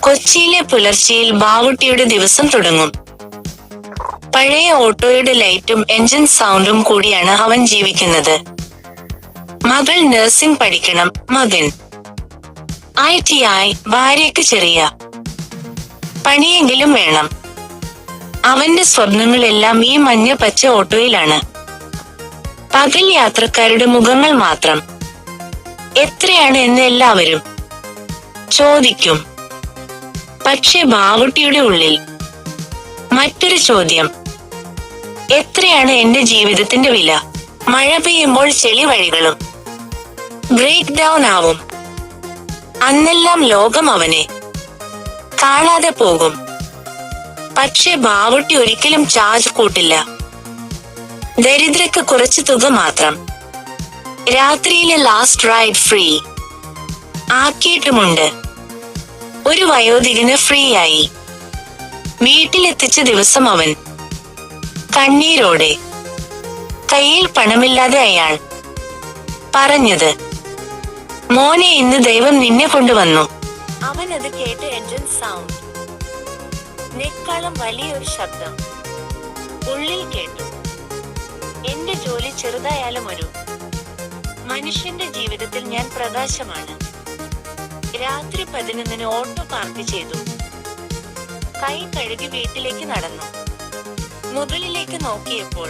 കൊച്ചിയിലെ പുലർച്ചയിൽ ബാവുട്ടിയുടെ ദിവസം തുടങ്ങും. പഴയ ഓട്ടോയുടെ ലൈറ്റും എൻജിൻ സൗണ്ടും കൂടിയാണ് അവൻ ജീവിക്കുന്നത്. മകൾ നഴ്സിംഗ് പഠിക്കണം, മകൻ ITI, ഭാര്യയ്ക്ക് ചെറിയ പണിയെങ്കിലും വേണം. അവന്റെ സ്വപ്നങ്ങളെല്ലാം ഈ മഞ്ഞ പച്ച ഓട്ടോയിലാണ്. പകൽ യാത്രക്കാരുടെ മുഖങ്ങൾ മാത്രം. എത്രയാണ് എന്ന് എല്ലാവരും ചോദിക്കും. പക്ഷെ ബാവുട്ടിയുടെ ഉള്ളിൽ മറ്റൊരു ചോദ്യം: എത്രയാണ് എന്റെ ജീവിതത്തിന്റെ വില? മഴ പെയ്യുമ്പോൾ ചെളി വഴികളും ബ്രേക്ക് ഡൗൺ ആവും. അന്നെല്ലാം ലോകം അവനെ കാണാതെ പോകും. പക്ഷെ ബാവുട്ടി ഒരിക്കലും ചാർജ് കൂട്ടില്ല. ദരിദ്രക്ക് കുറച്ച് തുക മാത്രം. രാത്രിയിലെ ലാസ്റ്റ് റൈഡ് ഫ്രീ ആക്കിയിട്ടുമുണ്ട്. ഒരു വയോധികന് ഫ്രീ ആയി വീട്ടിലെത്തിച്ച ദിവസം അവൻ കണ്ണീരോടെ, കയ്യിൽ പണമില്ലാതെ അയാൾ പറഞ്ഞത്: മോനെ, ഇന്ന് ദൈവം നിന്നെ കൊണ്ടുവന്നു. അവൻ അത് കേട്ട് എൻജിൻ സൗണ്ട് നെക്കാളും വലിയൊരു ശബ്ദം ഉള്ളിൽ കേട്ടു. എന്റെ ജോലി ചെറുതായാലും ഒരു മനുഷ്യന്റെ ജീവിതത്തിൽ ഞാൻ പ്രകാശമാണ്. രാത്രി 11-ന് ഓട്ടോ പാർക്ക് ചെയ്തു. കൈ കഴുകി വീട്ടിലേക്ക് നടന്നു. മുകളിലേക്ക് നോക്കിയപ്പോൾ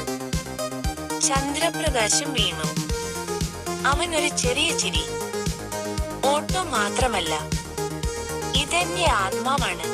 ചന്ദ്രപ്രകാശം വീണു. അവൻ ഒരു ചെറിയ ചിരി. ഓട്ടോ മാത്രമല്ല, ഇതെന്റെ ആത്മാവാണ്.